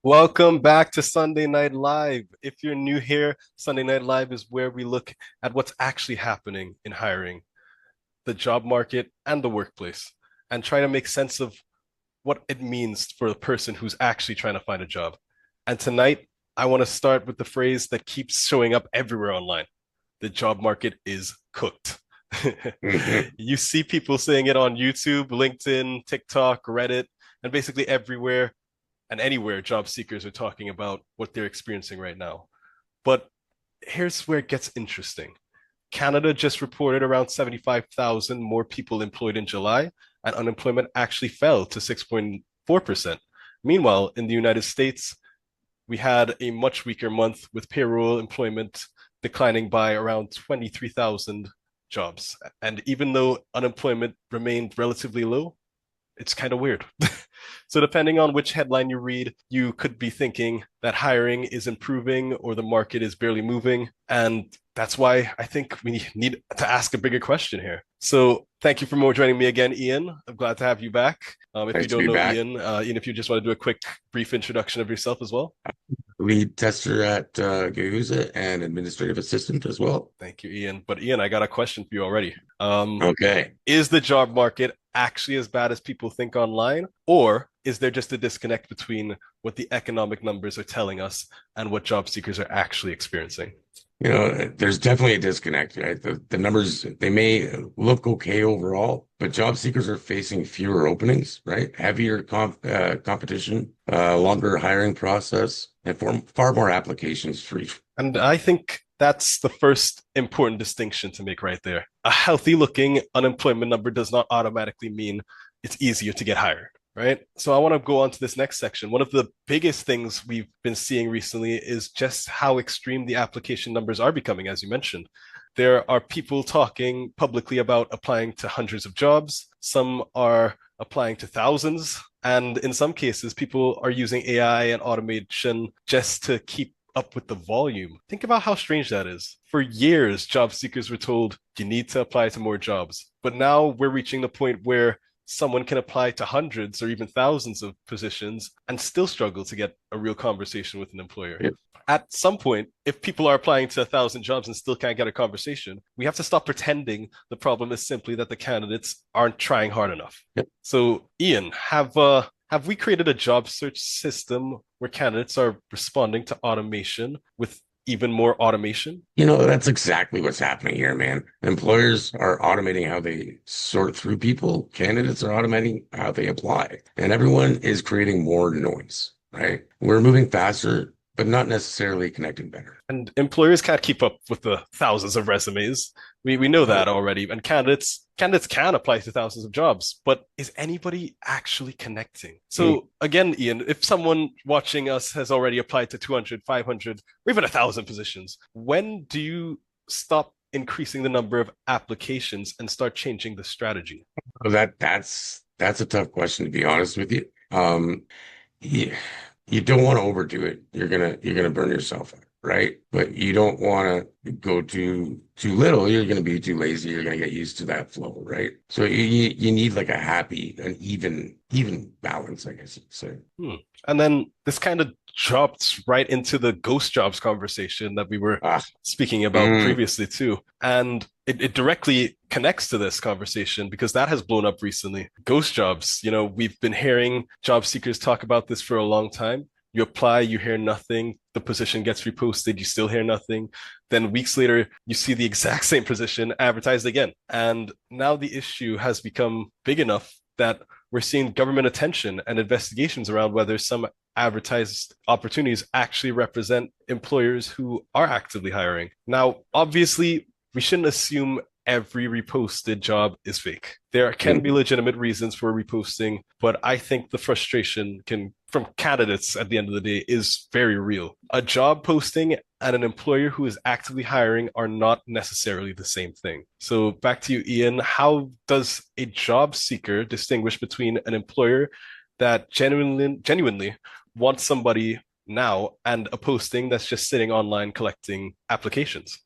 Welcome back to Sunday Night Live. If you're new here, Sunday Night Live is where we look at what's actually happening in hiring, the job market, and the workplace, and try to make sense of what it means for the person who's actually trying to find a job. And tonight, I want to start with the phrase that keeps showing up everywhere online: the job market is cooked. Hmm. You see people saying it on YouTube, LinkedIn, TikTok, Reddit, and basically everywhere and anywhere job seekers are talking about what they're experiencing right now. But here's where it gets interesting. Canada just reported around 75,000 more people employed in July, and unemployment actually fell to 6.4%. Meanwhile, in the United States, we had a much weaker month with payroll employment declining by around 23,000 jobs. And even though unemployment remained relatively low, it's kind of weird. So depending on which headline you read, you could be thinking that hiring is improving or the market is barely moving. And that's why I think we need to ask a bigger question here. So thank you for joining me again, Iain. I'm glad to have you back. If Nice you to don't be know back. Iain, if you just want to do a quick, brief introduction of yourself as well. Lead tester at Guhuza and administrative assistant as well. Thank you, Iain. But Iain, I got a question for you already. Okay. Is the job market actually as bad as people think online? Or is there just a disconnect between what the economic numbers are telling us and what job seekers are actually experiencing? There's definitely a disconnect, right? The numbers, they may look okay overall, but job seekers are facing fewer openings, right? Heavier competition, longer hiring process, and far more applications for each. And I think that's the first important distinction to make right there. A healthy looking unemployment number does not automatically mean it's easier to get hired, right? So I want to go on to this next section. One of the biggest things we've been seeing recently is just how extreme the application numbers are becoming, as you mentioned. There are people talking publicly about applying to hundreds of jobs. Some are applying to thousands. And in some cases, people are using AI and automation just to keep up with the volume. Think about how strange that is. For years, job seekers were told you need to apply to more jobs. But now we're reaching the point where someone can apply to hundreds or even thousands of positions and still struggle to get a real conversation with an employer. Yep. At some point, if people are applying to 1,000 jobs and still can't get a conversation, we have to stop pretending the problem is simply that the candidates aren't trying hard enough. Yep. So, Iain, have we created a job search system where candidates are responding to automation with even more automation? That's exactly what's happening here, man. Employers are automating how they sort through people. Candidates are automating how they apply. And everyone is creating more noise, right? We're moving faster, but not necessarily connecting better. And employers can't keep up with the thousands of resumes. We know that No. already. And candidates can apply to thousands of jobs, but is anybody actually connecting? Mm. So again, Iain, if someone watching us has already applied to 200, 500, or even 1,000 positions, when do you stop increasing the number of applications and start changing the strategy? So that's a tough question to be honest with you. You, you don't want to overdo it. You're gonna burn yourself out, right? But you don't want to go too little. You're gonna be too lazy. You're gonna get used to that flow, right? So you need like a happy, an even balance, I guess you'd say. Hmm. And then this kind of dropped right into the ghost jobs conversation that we were Ah, speaking about mm, previously too. And it directly connects to this conversation because that has blown up recently. Ghost jobs, we've been hearing job seekers talk about this for a long time. You apply, you hear nothing. The position gets reposted, you still hear nothing. Then weeks later, you see the exact same position advertised again. And now the issue has become big enough that we're seeing government attention and investigations around whether some advertised opportunities actually represent employers who are actively hiring. Now, obviously, we shouldn't assume every reposted job is fake. There can be mm. legitimate reasons for reposting, but I think the frustration can from candidates at the end of the day is very real. A job posting and an employer who is actively hiring are not necessarily the same thing. So back to you, Iain. How does a job seeker distinguish between an employer that genuinely wants somebody now and a posting that's just sitting online collecting applications?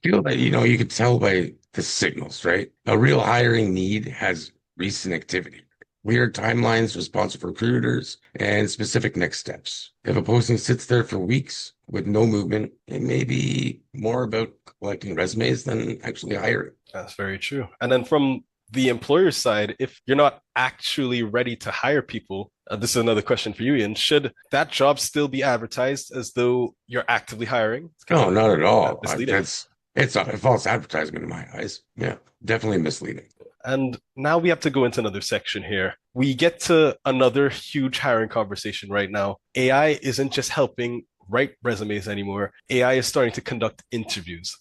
Feel that, you could tell by the signals, right? A real hiring need has recent activity. clear timelines, responsive recruiters, and specific next steps. If a posting sits there for weeks with no movement, it may be more about collecting resumes than actually hiring. That's very true. And then from the employer side, if you're not actually ready to hire people, this is another question for you, Ian. Should that job still be advertised as though you're actively hiring? It's kind No, of not at all. misleading. That's it's a false advertisement in my eyes. Yeah, definitely misleading. And now we have to go into another section here. We get to another huge hiring conversation right now. AI isn't just helping write resumes anymore. AI is starting to conduct interviews.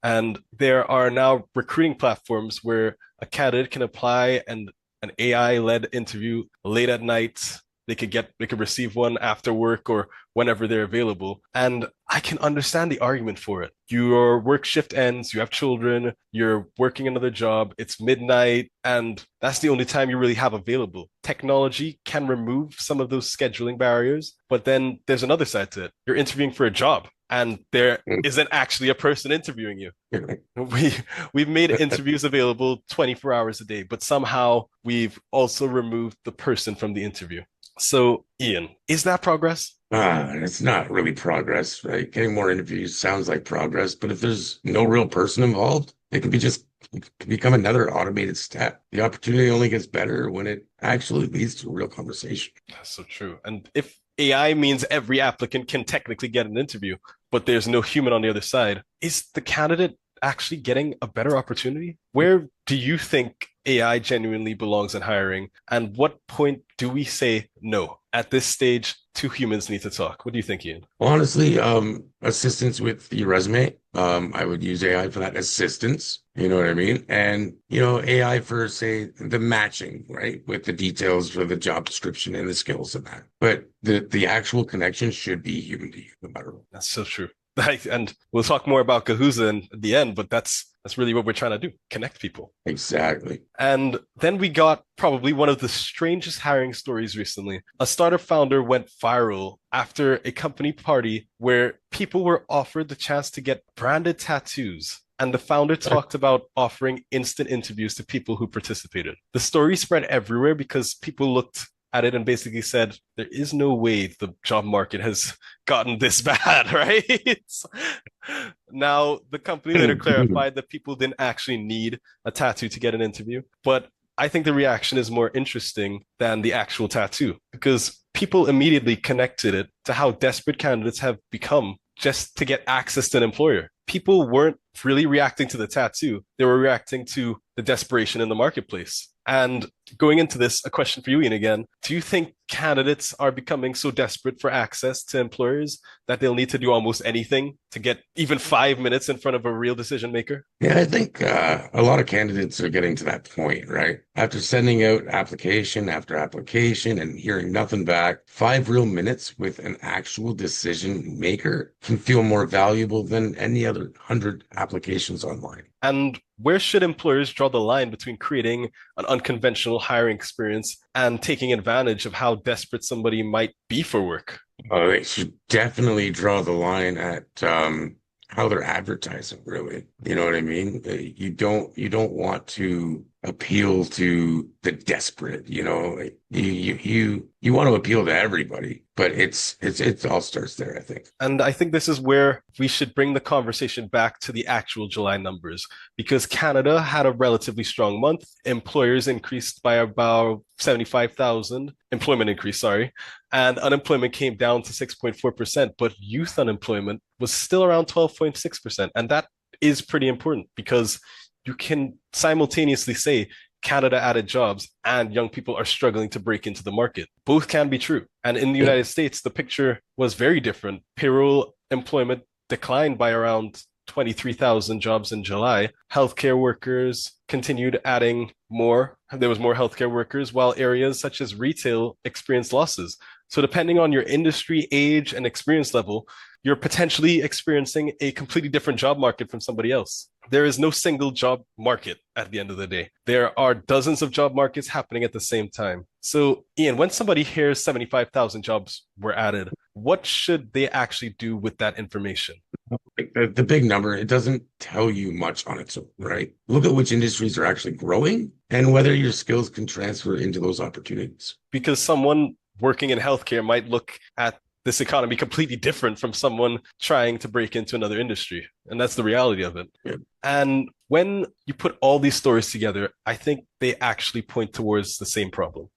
And there are now recruiting platforms where a candidate can apply and an AI-led interview late at night. They could receive one after work or whenever they're available. And I can understand the argument for it. Your work shift ends, you have children, you're working another job, it's midnight, and that's the only time you really have available. Technology can remove some of those scheduling barriers, but then there's another side to it. You're interviewing for a job, and there isn't actually a person interviewing you. We we've made interviews available 24 hours a day, but somehow we've also removed the person from the interview. So, Ian, is that progress? It's not really progress, right? Getting more interviews sounds like progress, but if there's no real person involved, it can become another automated step. The opportunity only gets better when it actually leads to a real conversation. That's so true. And if AI means every applicant can technically get an interview, but there's no human on the other side, is the candidate actually getting a better opportunity? Where do you think AI genuinely belongs in hiring? And what point do we say no? At this stage, two humans need to talk. What do you think, Ian? Honestly, assistance with your resume. I would use AI for that assistance. You know what I mean? And, AI for, say, the matching, right? With the details for the job description and the skills of that. But the actual connection should be human to human, no matter what. That's so true. And we'll talk more about Guhuza in the end, but that's really what we're trying to do, connect people. Exactly. And then we got probably one of the strangest hiring stories recently. A startup founder went viral after a company party where people were offered the chance to get branded tattoos. And the founder talked about offering instant interviews to people who participated. The story spread everywhere because people looked at it and basically said, there is no way the job market has gotten this bad, right? Now, the company later clarified that people didn't actually need a tattoo to get an interview, but I think the reaction is more interesting than the actual tattoo because people immediately connected it to how desperate candidates have become just to get access to an employer. People weren't really reacting to the tattoo, they were reacting to the desperation in the marketplace. And going into this, a question for you, Ian, again. Do you think candidates are becoming so desperate for access to employers that they'll need to do almost anything to get even 5 minutes in front of a real decision maker? Yeah, I think a lot of candidates are getting to that point, right? After sending out application after application and hearing nothing back, 5 real minutes with an actual decision maker can feel more valuable than any other 100 applications online. And where should employers draw the line between creating an unconventional hiring experience and taking advantage of how desperate somebody might be for work? They should definitely draw the line at how they're advertising, really. You know what I mean? You don't want to appeal to the desperate, Like, you want to appeal to everybody, but it all starts there, I think. And I think this is where we should bring the conversation back to the actual July numbers because Canada had a relatively strong month. Employers increased by about 75,000, employment increase, sorry, and unemployment came down to 6.4%, but youth unemployment was still around 12.6%. And that is pretty important because you can simultaneously say Canada added jobs and young people are struggling to break into the market. Both can be true. And in the United States, the picture was very different. Payroll employment declined by around 23,000 jobs in July. Healthcare workers continued adding more. There was more healthcare workers, while areas such as retail experienced losses. So depending on your industry, age, and experience level, you're potentially experiencing a completely different job market from somebody else. There is no single job market at the end of the day. There are dozens of job markets happening at the same time. So, Ian, when somebody hears 75,000 jobs were added, what should they actually do with that information? Like the big number, it doesn't tell you much on its own, right? Look at which industries are actually growing and whether your skills can transfer into those opportunities. Because someone working in healthcare might look at this economy completely different from someone trying to break into another industry. And that's the reality of it. Yeah. And when you put all these stories together, I think they actually point towards the same problem.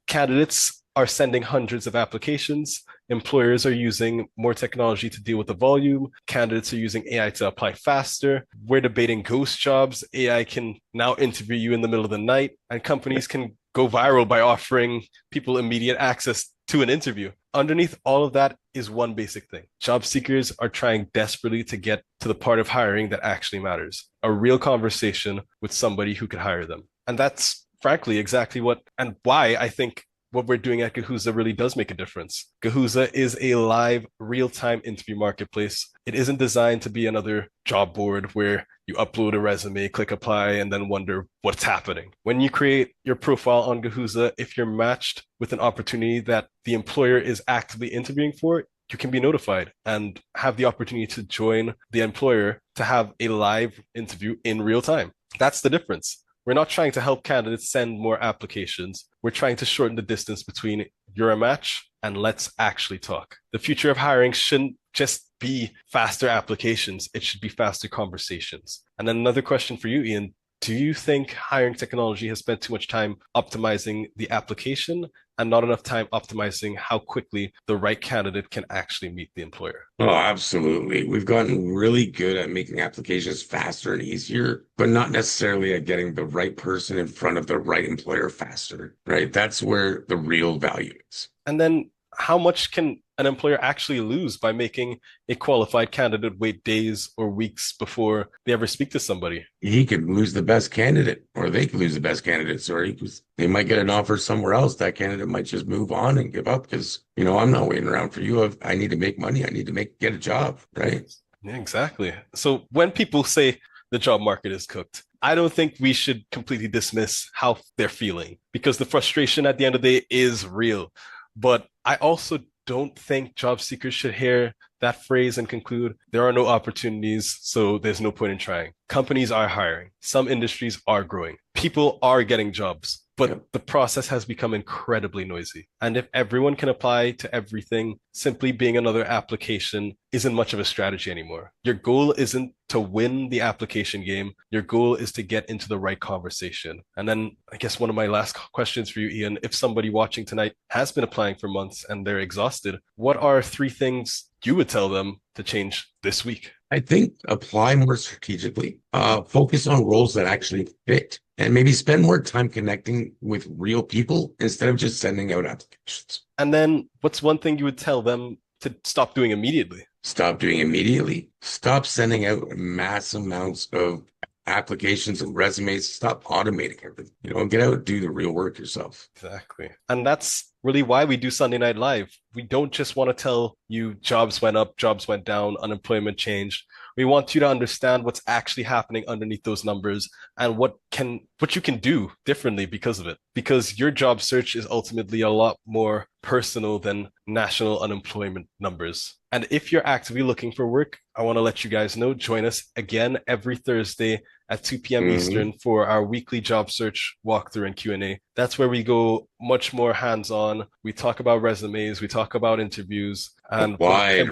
Candidates are sending hundreds of applications. Employers are using more technology to deal with the volume. Candidates are using AI to apply faster. We're debating ghost jobs. AI can now interview you in the middle of the night, and companies can go viral by offering people immediate access to an interview. Underneath all of that is one basic thing. Job seekers are trying desperately to get to the part of hiring that actually matters, a real conversation with somebody who could hire them. And that's frankly exactly what and why I think what we're doing at Guhuza really does make a difference. Guhuza is a live, real-time interview marketplace. It isn't designed to be another job board where you upload a resume, click apply, and then wonder what's happening. When you create your profile on Guhuza, if you're matched with an opportunity that the employer is actively interviewing for, you can be notified and have the opportunity to join the employer to have a live interview in real time. That's the difference. We're not trying to help candidates send more applications. We're trying to shorten the distance between you're a match and let's actually talk. The future of hiring shouldn't just be faster applications. It should be faster conversations. And then another question for you, Iain. Do you think hiring technology has spent too much time optimizing the application and not enough time optimizing how quickly the right candidate can actually meet the employer? Oh, absolutely. We've gotten really good at making applications faster and easier, but not necessarily at getting the right person in front of the right employer faster, right? That's where the real value is. And then how much can an employer actually lose by making a qualified candidate wait days or weeks before they ever speak to somebody? He could lose the best candidate, or they could lose the best candidate. Sorry, they might get an offer somewhere else. That candidate might just move on and give up because, I'm not waiting around for you. I need to make money. I need to get a job, right? Yeah, exactly. So when people say the job market is cooked, I don't think we should completely dismiss how they're feeling because the frustration at the end of the day is real. But I also don't think job seekers should hear that phrase and conclude there are no opportunities, so there's no point in trying. Companies are hiring. Some industries are growing. People are getting jobs, but the process has become incredibly noisy. And if everyone can apply to everything, simply being another application isn't much of a strategy anymore. Your goal isn't to win the application game. Your goal is to get into the right conversation. And then I guess one of my last questions for you, Iain, if somebody watching tonight has been applying for months and they're exhausted, what are 3 things you would tell them to change this week? I think apply more strategically, focus on roles that actually fit, and maybe spend more time connecting with real people instead of just sending out applications. And then what's one thing you would tell them to stop doing immediately? Stop doing immediately. Stop sending out mass amounts of applications and resumes. Stop automating everything. Get out and do the real work yourself. Exactly. And that's really why we do Sunday Night Live. We don't just want to tell you jobs went up, jobs went down, unemployment changed. We want you to understand what's actually happening underneath those numbers and what you can do differently because of it. Because your job search is ultimately a lot more personal than national unemployment numbers. And if you're actively looking for work, I want to let you guys know, join us again every Thursday at 2 p.m. Eastern for our weekly job search walkthrough and Q&A. That's where we go much more hands-on. We talk about resumes, we talk about interviews and wide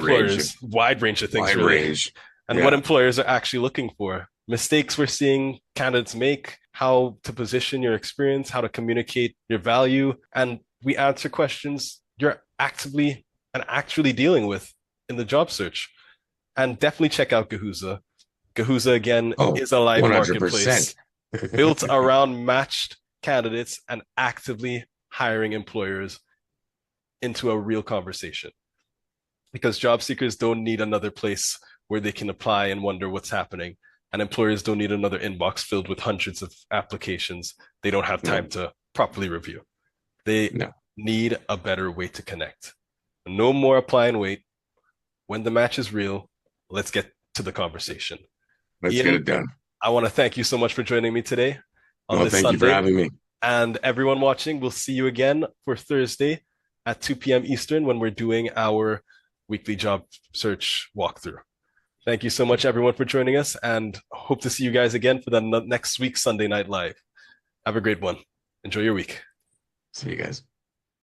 range of things, really. And what employers are actually looking for. Mistakes we're seeing candidates make, how to position your experience, how to communicate your value. And we answer questions you're actively and actually dealing with in the job search. And definitely check out Guhuza. Guhuza, again, is a live 100%. Marketplace built around matched candidates and actively hiring employers into a real conversation. Because job seekers don't need another place where they can apply and wonder what's happening. And employers don't need another inbox filled with hundreds of applications they don't have time to properly review. They need a better way to connect. No more apply and wait. When the match is real, let's get to the conversation. Let's get it done. I want to thank you so much for joining me today on this Sunday. Thank you for having me. And everyone watching, we'll see you again for Thursday at 2 p.m. Eastern when we're doing our weekly job search walkthrough. Thank you so much, everyone, for joining us, and hope to see you guys again for the next week's Sunday Night Live. Have a great one. Enjoy your week. See you guys.